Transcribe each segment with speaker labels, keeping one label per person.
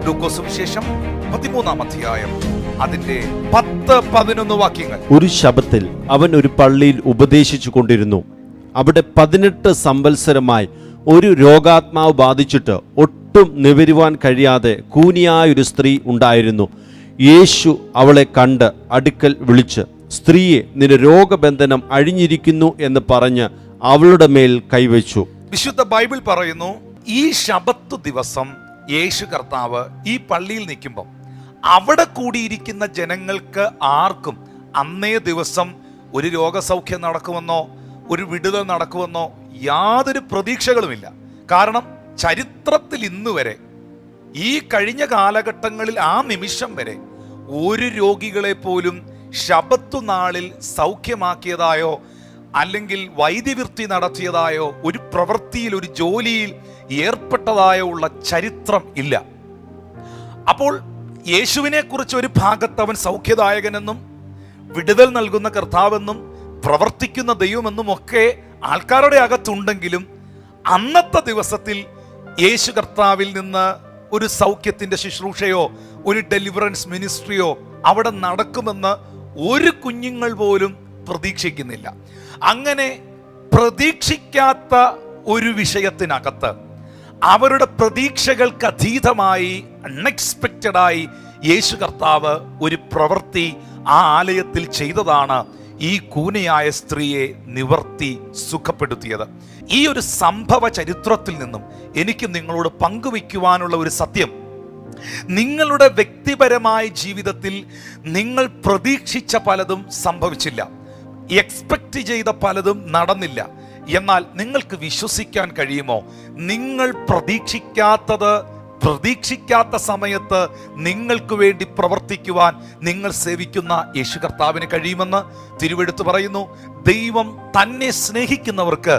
Speaker 1: ലൂക്കോസ് സുവിശേഷം 13-ാം അധ്യായം അതിന്റെ 10-11 വാക്യങ്ങൾ.
Speaker 2: ഒരു ശബ്ബത്തിൽ അവൻ ഒരു പള്ളിയിൽ ഉപദേശിച്ചു കൊണ്ടിരുന്നു. അവിടെ 18 സംവത്സരമായി ഒരു രോഗാത്മാവ് ബാധിച്ചിട്ട് ഒട്ടും നിവരുവാൻ കഴിയാതെ കൂനിയായൊരു സ്ത്രീ ഉണ്ടായിരുന്നു. യേശു അവളെ കണ്ട് അടുക്കൽ വിളിച്ച്, സ്ത്രീയെ, നിന്റെ രോഗബന്ധനം അഴിഞ്ഞിരിക്കുന്നു എന്ന് പറഞ്ഞ് അവളുടെ മേൽ കൈവച്ചു.
Speaker 1: വിശുദ്ധ ബൈബിൾ പറയുന്നു, ഈ ശബത്ത് ദിവസം യേശു കർത്താവ് ഈ പള്ളിയിൽ നിൽക്കുമ്പോൾ അവിടെ കൂടിയിരിക്കുന്ന ജനങ്ങൾക്ക് ആർക്കും അന്നേ ദിവസം ഒരു രോഗസൗഖ്യം നടക്കുമെന്നോ ഒരു വിടുതൽ നടക്കുമെന്നോ യാതൊരു പ്രതീക്ഷകളുമില്ല. കാരണം ചരിത്രത്തിൽ ഇന്ന് വരെ, ഈ കഴിഞ്ഞ കാലഘട്ടങ്ങളിൽ ആ നിമിഷം വരെ ഒരു രോഗികളെ പോലും ശബത്ത് നാളിൽ സൗഖ്യമാക്കിയതായോ അല്ലെങ്കിൽ വൈദ്യവൃത്തി നടത്തിയതായോ ഒരു പ്രവൃത്തിയിൽ ഒരു ജോലിയിൽ ഏർപ്പെട്ടതായോ ഉള്ള ചരിത്രം ഇല്ല. അപ്പോൾ യേശുവിനെ കുറിച്ച് ഒരു ഭാഗത്ത് അവൻ സൗഖ്യദായകനെന്നും വിടുതൽ നൽകുന്ന കർത്താവെന്നും പ്രവർത്തിക്കുന്ന ദൈവമെന്നും ഒക്കെ ആൾക്കാരുടെ അകത്തുണ്ടെങ്കിലും അന്നത്തെ ദിവസത്തിൽ യേശു കർത്താവിൽ നിന്ന് ഒരു സൗഖ്യത്തിന്റെ ശുശ്രൂഷയോ ഒരു ഡെലിവറൻസ് മിനിസ്ട്രിയോ അവിടെ നടക്കുമെന്ന് ഒരു കുഞ്ഞുങ്ങൾ പോലും പ്രതീക്ഷിക്കുന്നില്ല. അങ്ങനെ പ്രതീക്ഷിക്കാത്ത ഒരു വിഷയത്തിനകത്ത് അവരുടെ പ്രതീക്ഷകൾക്ക് അതീതമായി അൺഎക്സ്പെക്റ്റഡായി യേശു കർത്താവ് ഒരു പ്രവൃത്തി ആ ആലയത്തിൽ ചെയ്തതാണ് ഈ കൂനയായ സ്ത്രീയെ നിവർത്തി സുഖപ്പെടുത്തിയത്. ഈ ഒരു സംഭവ ചരിത്രത്തിൽ നിന്നും എനിക്ക് നിങ്ങളോട് പങ്കുവയ്ക്കുവാനുള്ള ഒരു സത്യം, നിങ്ങളുടെ വ്യക്തിപരമായ ജീവിതത്തിൽ നിങ്ങൾ പ്രതീക്ഷിച്ച പലതും സംഭവിച്ചില്ല, എക്സ്പെക്റ്റ് ചെയ്ത പലതും നടന്നില്ല. എന്നാൽ നിങ്ങൾക്ക് വിശ്വസിക്കാൻ കഴിയുമോ, നിങ്ങൾ പ്രതീക്ഷിക്കാത്ത സമയത്ത് നിങ്ങൾക്ക് വേണ്ടി പ്രവർത്തിക്കുവാൻ നിങ്ങൾ സേവിക്കുന്ന യേശു കർത്താവിന് കഴിയുമെന്ന് തിരുവെടുത്ത് പറയുന്നു. ദൈവം തന്നെ സ്നേഹിക്കുന്നവർക്ക്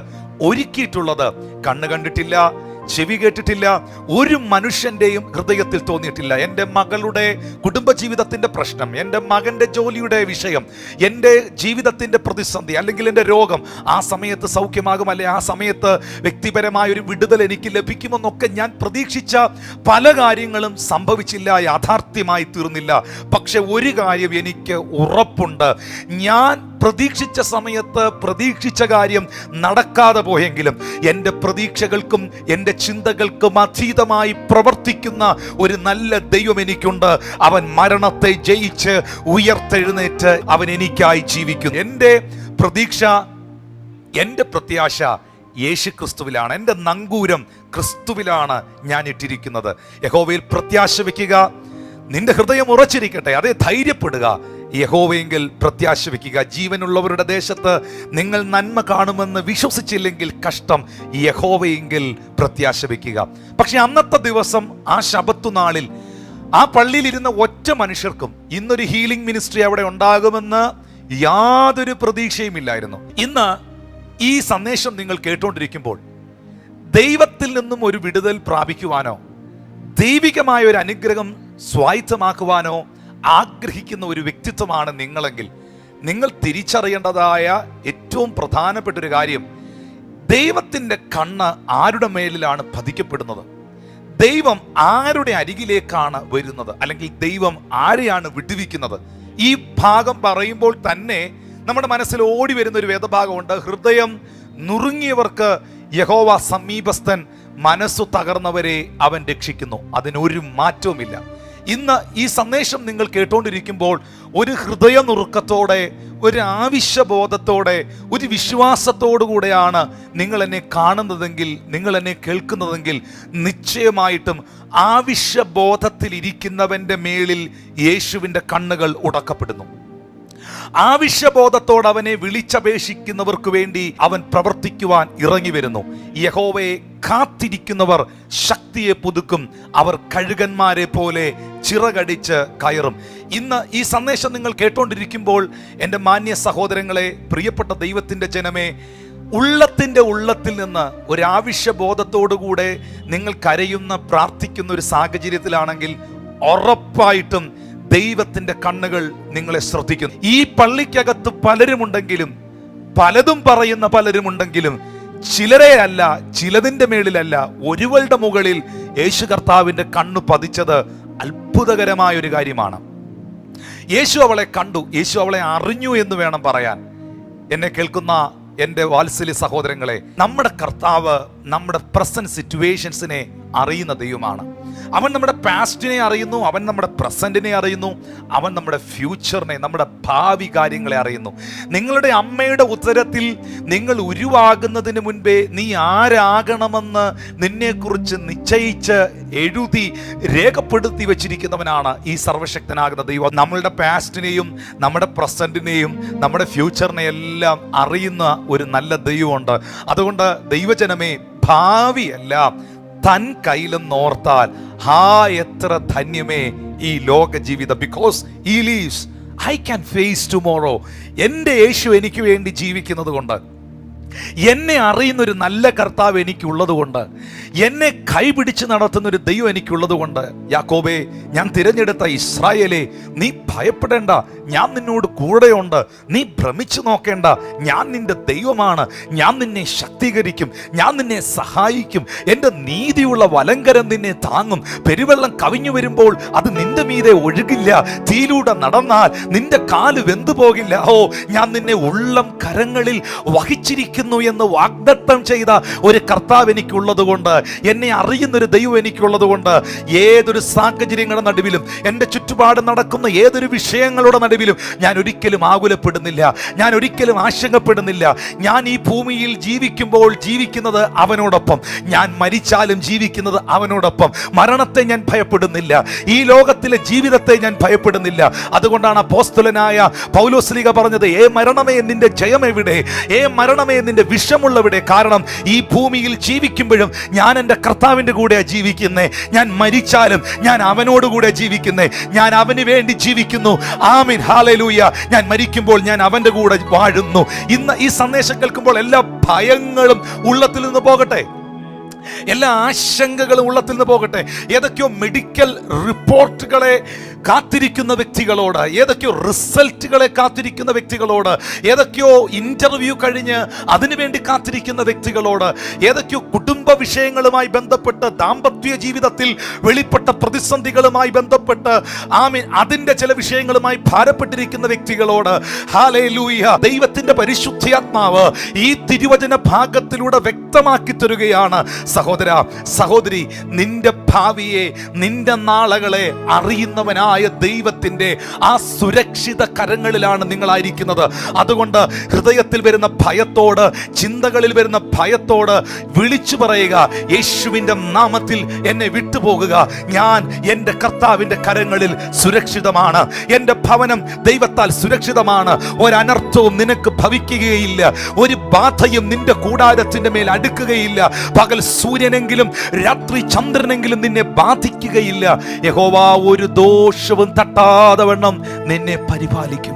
Speaker 1: ഒരുക്കിയിട്ടുള്ളത് കണ്ണ് കണ്ടിട്ടില്ല, ചെവി കേട്ടിട്ടില്ല, ഒരു മനുഷ്യന്റെയും ഹൃദയത്തിൽ തോന്നിയിട്ടില്ല. എൻ്റെ മകളുടെ കുടുംബജീവിതത്തിന്റെ പ്രശ്നം, എൻ്റെ മകൻ്റെ ജോലിയുടെ വിഷയം, എൻ്റെ ജീവിതത്തിന്റെ പ്രതിസന്ധി, അല്ലെങ്കിൽ എൻ്റെ രോഗം ആ സമയത്ത് സൗഖ്യമാകും, അല്ലെ ആ സമയത്ത് വ്യക്തിപരമായ ഒരു വിടുതൽ എനിക്ക് ലഭിക്കുമെന്നൊക്കെ ഞാൻ പ്രതീക്ഷിച്ച പല കാര്യങ്ങളും സംഭവിച്ചില്ല, യാഥാർത്ഥ്യമായി തീർന്നില്ല. പക്ഷെ ഒരു കാര്യം എനിക്ക് ഉറപ്പുണ്ട്, ഞാൻ പ്രതീക്ഷിച്ച സമയത്ത് പ്രതീക്ഷിച്ച കാര്യം നടക്കാതെ പോയെങ്കിലും എൻ്റെ പ്രതീക്ഷകൾക്കും എൻ്റെ ചിന്തകൾക്കും അതീതമായി പ്രവർത്തിക്കുന്ന ഒരു നല്ല ദൈവം എനിക്കുണ്ട്. അവൻ മരണത്തെ ജയിച്ച് ഉയർത്തെഴുന്നേറ്റ് അവൻ എനിക്കായി ജീവിക്കുന്നു. എൻ്റെ പ്രതീക്ഷ, എൻ്റെ പ്രത്യാശ യേശു ക്രിസ്തുവിലാണ്. എൻ്റെ നങ്കൂരം ക്രിസ്തുവിലാണ് ഞാൻ ഇട്ടിരിക്കുന്നത്. യഹോവയിൽ പ്രത്യാശ വയ്ക്കുക, നിന്റെ ഹൃദയം ഉറച്ചിരിക്കട്ടെ, അതേ ധൈര്യപ്പെടുക, യഹോവയെങ്കിൽ പ്രത്യാശ വയ്ക്കുക. ജീവനുള്ളവരുടെ ദേശത്ത് നിങ്ങൾ നന്മ കാണുമെന്ന് വിശ്വസിച്ചില്ലെങ്കിൽ കഷ്ടം, യഹോവയെങ്കിൽ പ്രത്യാശ വയ്ക്കുക. പക്ഷെ അന്നത്തെ ദിവസം ആ ശബത്ത് നാളിൽ ആ പള്ളിയിൽ ഇരുന്ന ഒറ്റ മനുഷ്യർക്കും ഇന്നൊരു ഹീലിംഗ് മിനിസ്ട്രി അവിടെ ഉണ്ടാകുമെന്ന് യാതൊരു പ്രതീക്ഷയുമില്ലായിരുന്നു. ഇന്ന് ഈ സന്ദേശം നിങ്ങൾ കേട്ടുകൊണ്ടിരിക്കുമ്പോൾ ദൈവത്തിൽ നിന്നും ഒരു വിടുതൽ പ്രാപിക്കുവാനോ ദൈവികമായ ഒരു അനുഗ്രഹം സ്വായത്തമാക്കുവാനോ ആഗ്രഹിക്കുന്ന ഒരു വ്യക്തിത്വമാണ് നിങ്ങളെങ്കിൽ നിങ്ങൾ തിരിച്ചറിയേണ്ടതായ ഏറ്റവും പ്രധാനപ്പെട്ട ഒരു കാര്യം, ദൈവത്തിൻ്റെ കണ്ണ് ആരുടെ മേലിലാണ് പതിക്കപ്പെടുന്നത്, ദൈവം ആരുടെ അരികിലേക്കാണ് വരുന്നത്, അല്ലെങ്കിൽ ദൈവം ആരെയാണ് വിടുവിക്കുന്നത്. ഈ ഭാഗം പറയുമ്പോൾ തന്നെ നമ്മുടെ മനസ്സിൽ ഓടി വരുന്ന ഒരു വേദഭാഗമുണ്ട്, ഹൃദയം നുറുങ്ങിയവർക്ക് യഹോവ സമീപസ്ഥൻ, മനസ്സു തകർന്നവരെ അവൻ രക്ഷിക്കുന്നു. അതിനൊരു മാറ്റവുമില്ല. ഇന്ന് ഈ സന്ദേശം നിങ്ങൾ കേട്ടുകൊണ്ടിരിക്കുമ്പോൾ ഒരു ഹൃദയ നുറുക്കത്തോടെ, ഒരു ആവശ്യബോധത്തോടെ, ഒരു വിശ്വാസത്തോടു കൂടെയാണ് നിങ്ങൾ എന്നെ കാണുന്നതെങ്കിൽ, നിങ്ങൾ എന്നെ കേൾക്കുന്നതെങ്കിൽ നിശ്ചയമായിട്ടും ആവശ്യബോധത്തിൽ ഇരിക്കുന്നവൻ്റെ മേളിൽ യേശുവിൻ്റെ കണ്ണുകൾ ഉടക്കപ്പെടുന്നു. ആവശ്യബോധത്തോടെ അവനെ വിളിച്ചപേക്ഷിക്കുന്നവർക്ക് വേണ്ടി അവൻ പ്രവർത്തിക്കുവാൻ ഇറങ്ങി വരുന്നു. യഹോവയെ കാത്തിരിക്കുന്നവർ ശക്തിയെ പുതുക്കും, അവർ കഴുകന്മാരെ പോലെ ചിറകടിച്ച് കയറും. ഇന്ന് ഈ സന്ദേശം നിങ്ങൾ കേട്ടുകൊണ്ടിരിക്കുമ്പോൾ എൻ്റെ മാന്യ സഹോദരങ്ങളെ, പ്രിയപ്പെട്ട ദൈവത്തിൻ്റെ ജനമേ, ഉള്ളത്തിൻ്റെ ഉള്ളത്തിൽ നിന്ന് ഒരാവശ്യബോധത്തോടുകൂടെ നിങ്ങൾ കരയുന്ന പ്രാർത്ഥിക്കുന്ന ഒരു സാഹചര്യത്തിലാണെങ്കിൽ ഉറപ്പായിട്ടും ദൈവത്തിൻ്റെ കണ്ണുകൾ നിങ്ങളെ ശ്രദ്ധിക്കുന്നു. ഈ പള്ളിക്കകത്ത് പലരുമുണ്ടെങ്കിലും, പലതും പറയുന്ന പലരുമുണ്ടെങ്കിലും, ചിലരെ അല്ല, ചിലതിൻ്റെ മേളിലല്ല, ഒരുവളുടെ മുകളിൽ യേശു കർത്താവിൻ്റെ കണ്ണു പതിച്ചത് അത്ഭുതകരമായ ഒരു കാര്യമാണ്. യേശു അവളെ കണ്ടു, യേശു അവളെ അറിഞ്ഞു എന്ന് വേണം പറയാൻ. എന്നെ കേൾക്കുന്ന എൻ്റെ വാത്സല്യ സഹോദരങ്ങളെ, നമ്മുടെ കർത്താവ് നമ്മുടെ പ്രസന്റ് സിറ്റുവേഷൻസിനെ അറിയുന്ന ദൈവമാണ്. അവൻ നമ്മുടെ പാസ്റ്റിനെ അറിയുന്നു, അവൻ നമ്മുടെ പ്രസന്റിനെ അറിയുന്നു, അവൻ നമ്മുടെ ഫ്യൂച്ചറിനെ, നമ്മുടെ ഭാവി കാര്യങ്ങളെ അറിയുന്നു. നിങ്ങളുടെ അമ്മയുടെ ഉദരത്തിൽ നിങ്ങൾ ഉരുവാകുന്നതിന് മുൻപേ നീ ആരാകണമെന്ന് നിന്നെക്കുറിച്ച് നിശ്ചയിച്ച് എഴുതി രേഖപ്പെടുത്തി വെച്ചിരിക്കുന്നവനാണ് ഈ സർവശക്തനാകുന്ന ദൈവം. നമ്മളുടെ പാസ്റ്റിനെയും നമ്മുടെ പ്രസന്റിനെയും നമ്മുടെ ഫ്യൂച്ചറിനെയും എല്ലാം അറിയുന്ന ഒരു നല്ല ദൈവമുണ്ട്. അതുകൊണ്ട് ദൈവജനമേ, ഭാവിയെല്ലാം തൻ കയ്യിലെന്നോർത്താൽ എത്ര ധന്യമേ ഈ ലോക ജീവിതം. Because he leaves, I can face tomorrow. എൻ്റെ യേശു എനിക്ക് വേണ്ടി ജീവിക്കുന്നത് കൊണ്ട്, എന്നെ അറിയുന്നൊരു നല്ല കർത്താവ് എനിക്കുള്ളത് കൊണ്ട്, എന്നെ കൈപിടിച്ച് നടത്തുന്നൊരു ദൈവം എനിക്കുള്ളത് കൊണ്ട്, യാക്കോബേ, ഞാൻ തിരഞ്ഞെടുത്ത ഇസ്രായേലേ, നീ ഭയപ്പെടേണ്ട, ഞാൻ നിന്നോട് കൂടെയുണ്ട്. നീ ഭ്രമിച്ചു നോക്കേണ്ട, ഞാൻ നിന്റെ ദൈവമാണ്. ഞാൻ നിന്നെ ശക്തീകരിക്കും, ഞാൻ നിന്നെ സഹായിക്കും. എൻ്റെ നീതിയുള്ള വലങ്കരം നിന്നെ താങ്ങും. പെരുവെള്ളം കവിഞ്ഞു വരുമ്പോൾ അത് നിന്റെ മീതെ ഒഴുകില്ല. തീയിലൂടെ നടന്നാൽ നിന്റെ കാല് വെന്തു പോകില്ല. ഞാൻ നിന്നെ ഉള്ളം കരങ്ങളിൽ വഹിച്ചിരിക്കും എന്ന് വാഗ്ദത്തം ചെയ്ത ഒരു കർത്താവ് എനിക്കുള്ളത് കൊണ്ട്, എന്നെ അറിയുന്നൊരു ദൈവം എനിക്കുള്ളത് കൊണ്ട്, ഏതൊരു സാഹചര്യങ്ങളുടെ നടുവിലും, എൻ്റെ ചുറ്റുപാട് നടക്കുന്ന ഏതൊരു വിഷയങ്ങളുടെ നടുവിലും ഞാൻ ഒരിക്കലും ആകുലപ്പെടുന്നില്ല, ഞാൻ ഒരിക്കലും ആശങ്കപ്പെടുന്നില്ല. ഞാൻ ഈ ഭൂമിയിൽ ജീവിക്കുമ്പോൾ ജീവിക്കുന്നത് അവനോടൊപ്പം, ഞാൻ മരിച്ചാലും ജീവിക്കുന്നത് അവനോടൊപ്പം. മരണത്തെ ഞാൻ ഭയപ്പെടുന്നില്ല, ഈ ലോകത്തിലെ ജീവിതത്തെ ഞാൻ ഭയപ്പെടുന്നില്ല. അതുകൊണ്ടാണ് അപ്പോസ്തലനായ പൗലോസ്ലീഹ പറഞ്ഞത്, മരണമേ നിന്റെ ജയം എവിടെ? മരണമേ നിന്റെ വിഷമുള്ളവിടെ? കാരണം ഈ ഭൂമിയിൽ ജീവിക്കുമ്പോഴും ഞാൻ എൻ്റെ കർത്താവിൻ്റെ കൂടെയാണ് ജീവിക്കുന്നേ. ഞാൻ മരിച്ചാലും ഞാൻ അവനോട് കൂടെ ജീവിക്കുന്നേ. ഞാൻ അവന് വേണ്ടി ജീവിക്കുന്നു. ആമീൻ, ഹല്ലേലൂയ. ഞാൻ മരിക്കുമ്പോൾ ഞാൻ അവൻ്റെ കൂടെ വാഴുന്നു. ഇന്ന് ഈ സന്ദേശം കേൾക്കുമ്പോൾ എല്ലാ ഭയങ്ങളും ഉള്ളത്തിൽ നിന്ന് പോകട്ടെ, എല്ലാ ആശങ്കകളും ഉള്ളത്തിൽ നിന്ന് പോകട്ടെ. ഏതൊക്കെയോ മെഡിക്കൽ റിപ്പോർട്ടുകളെ കാത്തിരിക്കുന്ന വ്യക്തികളോട്, ഏതൊക്കെയോ റിസൾട്ടുകളെ കാത്തിരിക്കുന്ന വ്യക്തികളോട്, ഏതൊക്കെയോ ഇന്റർവ്യൂ കഴിഞ്ഞ് അതിനുവേണ്ടി കാത്തിരിക്കുന്ന വ്യക്തികളോട്, ഏതൊക്കെയോ കുടുംബ വിഷയങ്ങളുമായി ബന്ധപ്പെട്ട്, ദാമ്പത്യ ജീവിതത്തിൽ വെളിപ്പെട്ട പ്രതിസന്ധികളുമായി ബന്ധപ്പെട്ട്, അതിന്റെ ചില വിഷയങ്ങളുമായി ഭാരപ്പെട്ടിരിക്കുന്ന വ്യക്തികളോട്, ഹല്ലേലൂയ, ദൈവത്തിന്റെ പരിശുദ്ധാത്മാവ് ഈ തിരുവചന ഭാഗത്തിലൂടെ വ്യക്തമാക്കി തരുകയാണ്. സഹോദര, സഹോദരി, നിന്റെ ഭാവിയെ, നിന്റെ നാളുകളെ അറിയുന്നവനായ ദൈവത്തിന്റെ ആ സുരക്ഷിത കരങ്ങളിലാണ് നിങ്ങളായിരിക്കുന്നത്. അതുകൊണ്ട് ഹൃദയത്തിൽ വരുന്ന ഭയത്തോട്, ചിന്തകളിൽ വരുന്ന ഭയത്തോട് വിളിച്ചു പറയുക, യേശുവിന്റെ നാമത്തിൽ എന്നെ വിട്ടുപോകുക. ഞാൻ എൻ്റെ കർത്താവിന്റെ കരങ്ങളിൽ സുരക്ഷിതമാണ്. എൻ്റെ ഭവനം ദൈവത്താൽ സുരക്ഷിതമാണ്. ഒരനർത്ഥവും നിനക്ക് ഭവിക്കുകയില്ല. ഒരു ബാധയും നിന്റെ കൂടാരത്തിന്റെ മേൽ അടുക്കുകയില്ല. പകൽ സൂര്യനെങ്കിലും രാത്രി ചന്ദ്രനെങ്കിലും നിന്നെ ബാധിക്കുകയില്ല. യഹോവ ഒരു ദോഷവും തട്ടാതെ വണ്ണം നിന്നെ പരിപാലിക്കും.